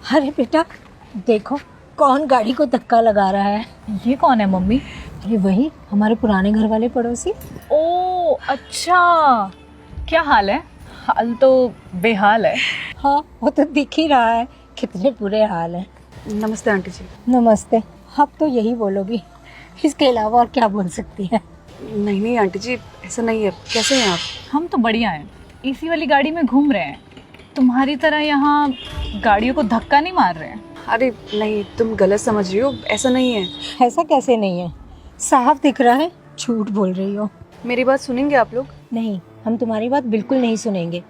अरे बेटा देखो कौन गाड़ी को धक्का लगा रहा है। ये कौन है मम्मी? अरे वही हमारे पुराने घर वाले पड़ोसी। ओ अच्छा, क्या हाल है? हाल तो बेहाल है। हाँ वो तो दिख ही रहा है कितने बुरे हाल हैं। नमस्ते आंटी जी। नमस्ते। अब तो यही बोलोगी, इसके अलावा और क्या बोल सकती है। नहीं नहीं आंटी जी, ऐसा नहीं है। कैसे हैं आप? हम तो बढ़िया हैं, एसी वाली गाड़ी में घूम रहे हैं। तुम्हारी तरह यहाँ गाड़ियों को धक्का नहीं मार रहे हैं। अरे नहीं, तुम गलत समझ रही हो, ऐसा नहीं है। ऐसा कैसे नहीं है, साफ दिख रहा है। झूठ बोल रही हो। मेरी बात सुनेंगे आप लोग? नहीं, हम तुम्हारी बात बिल्कुल नहीं सुनेंगे।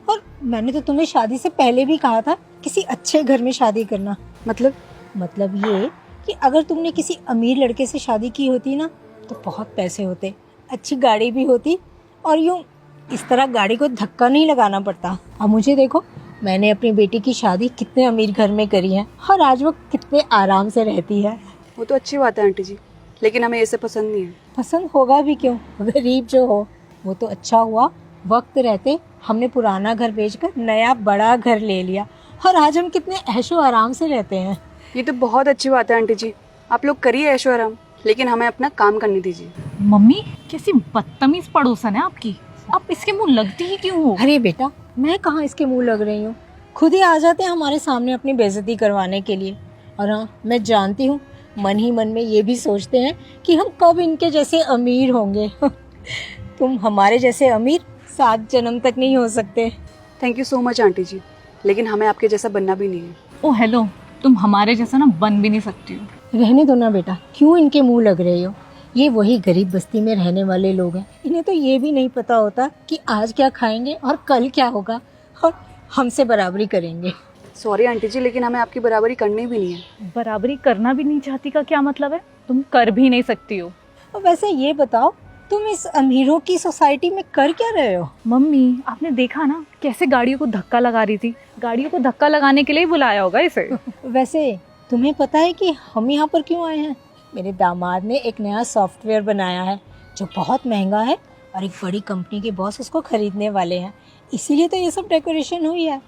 और मैंने तो तुम्हें शादी से पहले भी कहा था किसी अच्छे घर में शादी करना। मतलब ये कि अगर तुमने किसी अमीर लड़के से शादी की होती ना तो बहुत पैसे होते, अच्छी गाड़ी भी होती और यूं इस तरह गाड़ी को धक्का नहीं लगाना पड़ता। अब मुझे देखो, मैंने अपनी बेटी की शादी कितने अमीर घर में करी है और आज वो कितने आराम से रहती है। वो तो अच्छी बात है आंटी जी, लेकिन हमें ऐसे पसंद नहीं है। पसंद होगा भी क्यों, गरीब जो हो। वो तो अच्छा हुआ वक्त रहते हमने पुराना घर बेचकर नया बड़ा घर ले लिया और आज हम कितने ऐशो आराम से रहते हैं। ये तो बहुत अच्छी बात है आंटी जी, आप लोग करिए ऐशो आराम, लेकिन हमें अपना काम करने दीजिए। मम्मी कैसी बदतमीज पड़ोसन है आपकी, आप इसके मुंह लगती ही क्यों हो? अरे बेटा, मैं कहाँ इसके मुंह लग रही हूँ, खुद ही आ जाते हैं हमारे सामने अपनी बेइज्जती करवाने के लिए। और हाँ, मैं जानती हूँ मन ही मन में ये भी सोचते हैं कि हम कब इनके जैसे अमीर होंगे। तुम हमारे जैसे अमीर 7 जन्म तक नहीं हो सकते। Thank you so much aunty ji, लेकिन हमें आपके जैसा बनना भी नहीं है। ओ हेलो, तुम हमारे जैसा ना बन भी नहीं सकती हो। रहने दो ना बेटा, क्यों इनके मुंह लग रहे हो। ये वही गरीब बस्ती में रहने वाले लोग हैं, इन्हें तो ये भी नहीं पता होता कि आज क्या खाएंगे और कल क्या होगा, और हमसे बराबरी करेंगे। सॉरी आंटी जी, लेकिन हमें आपकी बराबरी करनी भी नहीं है। बराबरी करना भी नहीं चाहती का क्या मतलब है? तुम कर भी नहीं सकती हो। और वैसे ये बताओ, तुम इस अमीरों की सोसाइटी में कर क्या रहे हो। मम्मी आपने देखा ना कैसे गाड़ियों को धक्का लगा रही थी, गाड़ियों को धक्का लगाने के लिए बुलाया होगा इसे। वैसे तुम्हें पता है कि हम यहाँ पर क्यों आए हैं? मेरे दामाद ने एक नया सॉफ्टवेयर बनाया है जो बहुत महंगा है और एक बड़ी कंपनी के बॉस उसको खरीदने वाले हैं, इसीलिए तो ये सब डेकोरेशन हुई है।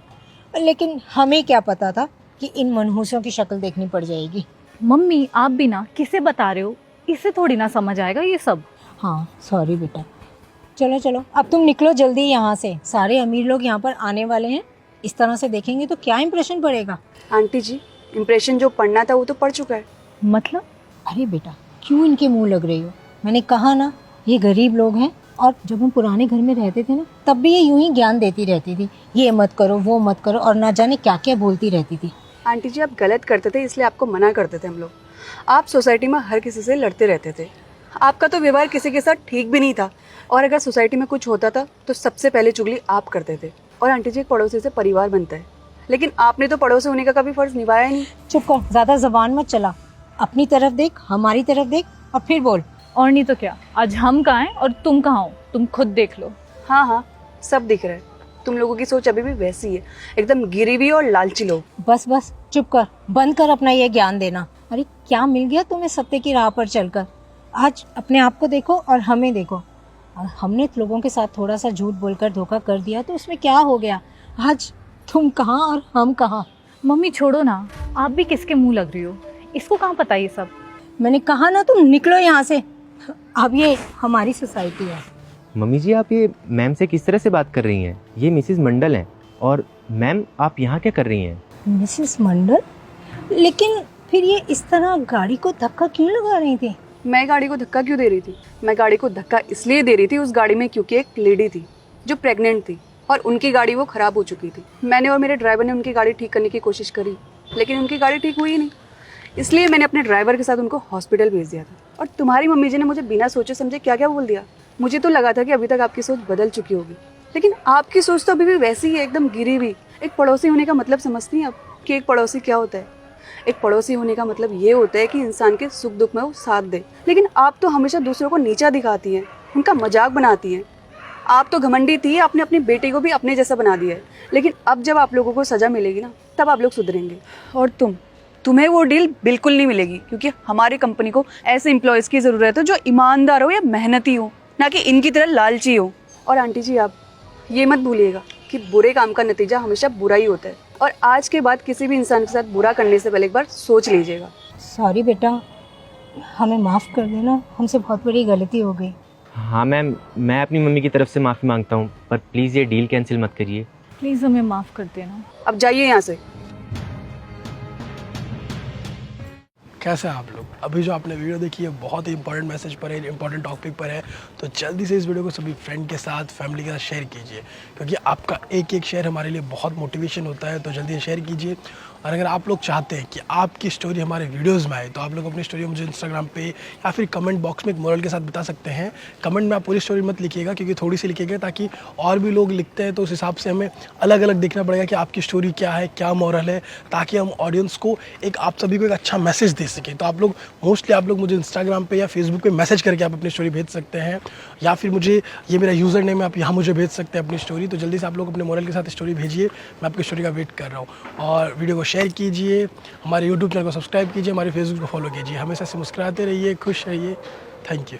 लेकिन हमें क्या पता था कि इन मनहूसों की शक्ल देखनी पड़ जाएगी। मम्मी आप भी ना किसे बता रहे हो, इसे थोड़ी ना समझ आएगा ये सब। हाँ सॉरी बेटा, चलो चलो अब तुम निकलो जल्दी यहाँ से, सारे अमीर लोग यहाँ पर आने वाले हैं। इस तरह से देखेंगे तो क्या इंप्रेशन पड़ेगा। आंटी जी, इम्प्रेशन जो पढ़ना था वो तो पढ़ चुका है। मतलब? अरे बेटा क्यों इनके मुंह लग रही हो, मैंने कहा ना ये गरीब लोग हैं। और जब हम पुराने घर में रहते थे ना तब भी ये यूं ही ज्ञान देती रहती थी, ये मत करो वो मत करो, और ना जाने क्या क्या बोलती रहती थी। आंटी जी, आप गलत करते थे इसलिए आपको मना करते थे हम लोग। आप सोसाइटी में हर किसी से लड़ते रहते थे, आपका तो व्यवहार किसी के साथ ठीक भी नहीं था, और अगर सोसाइटी में कुछ होता था तो सबसे पहले चुगली आप करते थे। और आंटी जी, एक पड़ोसी से परिवार बनता है, लेकिन आपने तो पड़ोसी होने का कभी फर्ज निभाया नहीं। चुप कर, ज्यादा जबान मत चला, अपनी तरफ देख हमारी तरफ देख और फिर बोल। और नहीं तो क्या, आज हम कहाँ हैं और तुम कहाँ हो, तुम खुद देख लो। हाँ हाँ, सब दिख रहा है। तुम लोगों की सोच अभी भी वैसी है, एकदम गिरी हुई और लालची लोग। बस बस चुप कर, बंद कर अपना ये ज्ञान देना। अरे क्या मिल गया तुम्हें सत्य की राह पर चलकर। आज अपने आप को देखो और हमें देखो। और हमने लोगों के साथ थोड़ा सा झूठ बोलकर धोखा कर दिया तो उसमें क्या हो गया, आज तुम कहाँ और हम कहाँ। मम्मी छोड़ो ना, आप भी किसके मुंह लग रही हो, इसको कहाँ पता ये सब। मैंने कहा ना तुम निकलो यहाँ से, अब ये हमारी सोसाइटी है। मम्मी जी, आप ये मैम से किस तरह से बात कर रही हैं? ये मिसेस मंडल हैं। और मैम आप यहाँ क्या कर रही हैं? मिसेस मंडल? लेकिन फिर ये इस तरह गाड़ी को धक्का क्यों लगा रही थी? मैं गाड़ी को धक्का क्यों दे रही थी? मैं गाड़ी को धक्का इसलिए दे रही थी उस गाड़ी में क्योंकि एक लेडी थी जो प्रेग्नेंट थी और उनकी गाड़ी वो खराब हो चुकी थी। मैंने और मेरे ड्राइवर ने उनकी गाड़ी ठीक करने की कोशिश करी, लेकिन उनकी गाड़ी ठीक हुई नहीं, इसलिए मैंने अपने ड्राइवर के साथ उनको हॉस्पिटल भेज दिया था। और तुम्हारी मम्मी जी ने मुझे बिना सोचे समझे क्या क्या बोल दिया। मुझे तो लगा था कि अभी तक आपकी सोच बदल चुकी होगी, लेकिन आपकी सोच तो अभी भी वैसी ही है, एकदम गिरी हुई। एक पड़ोसी होने का मतलब समझती हैं आप कि एक पड़ोसी क्या होता है? एक पड़ोसी होने का मतलब ये होता है कि इंसान के सुख दुख में वो साथ दे, लेकिन आप तो हमेशा दूसरों को नीचा दिखाती हैं, उनका मजाक बनाती हैं। आप तो घमंडी थी, आपने अपनी बेटी को भी अपने जैसा बना दिया है, लेकिन अब जब आप लोगों को सजा मिलेगी ना तब आप लोग सुधरेंगे। और तुम्हें वो डील बिल्कुल नहीं मिलेगी, क्योंकि हमारी कंपनी को ऐसे एम्प्लॉयज़ की ज़रूरत है जो ईमानदार हो या मेहनती हो, ना कि इनकी तरह लालची हो। और आंटी जी, आप ये मत भूलिएगा कि बुरे काम का नतीजा हमेशा बुरा ही होता है। और आज के बाद किसी भी इंसान के साथ बुरा करने से पहले एक बार सोच लीजिएगा। सॉरी बेटा, हमें माफ़ कर देना, हमसे बहुत बड़ी गलती हो गई। हाँ मैम, मैं अपनी मम्मी की तरफ से माफ़ी मांगता हूँ, पर प्लीज़ ये डील कैंसिल मत करिए। प्लीज़ हमें माफ़ कर देना। अब जाइए यहाँ से। कैसे हैं आप लोग? अभी जो आपने वीडियो देखी है बहुत ही इंपॉर्टेंट मैसेज पर है, इंपॉर्टेंट टॉपिक पर है, तो जल्दी से इस वीडियो को सभी फ्रेंड के साथ, फैमिली के साथ शेयर कीजिए, क्योंकि आपका एक एक शेयर हमारे लिए बहुत मोटिवेशन होता है। तो जल्दी शेयर कीजिए। और अगर आप लोग चाहते हैं कि आपकी स्टोरी हमारे वीडियोज़ में आए, तो आप लोग अपनी स्टोरी मुझे इंस्टाग्राम पे या फिर कमेंट बॉक्स में एक मोरल के साथ बता सकते हैं। कमेंट में आप पूरी स्टोरी मत लिखिएगा, क्योंकि थोड़ी सी लिखिएगा, ताकि और भी लोग लिखते हैं तो उस हिसाब से हमें अलग अलग देखना पड़ेगा कि आपकी स्टोरी क्या है, क्या मोरल है, ताकि हम ऑडियंस को एक, आप सभी को एक अच्छा मैसेज दे सकें। तो आप लोग मोस्टली आप लोग मुझे इंस्टाग्राम पे या फेसबुक पे मैसेज करके आप अपनी स्टोरी भेज सकते हैं, या फिर मुझे, ये मेरा यूज़र नेम है, आप यहाँ मुझे भेज सकते हैं अपनी स्टोरी। तो जल्दी से आप लोग अपने मोरल के साथ स्टोरी भेजिए, मैं आपकी स्टोरी का वेट कर रहा हूँ। और वीडियो को शेयर कीजिए, हमारे यूट्यूब चैनल को सब्सक्राइब कीजिए, हमारे फेसबुक को फॉलो कीजिए। हमेशा से मुस्कुराते रहिए, खुश रहिए। Thank you.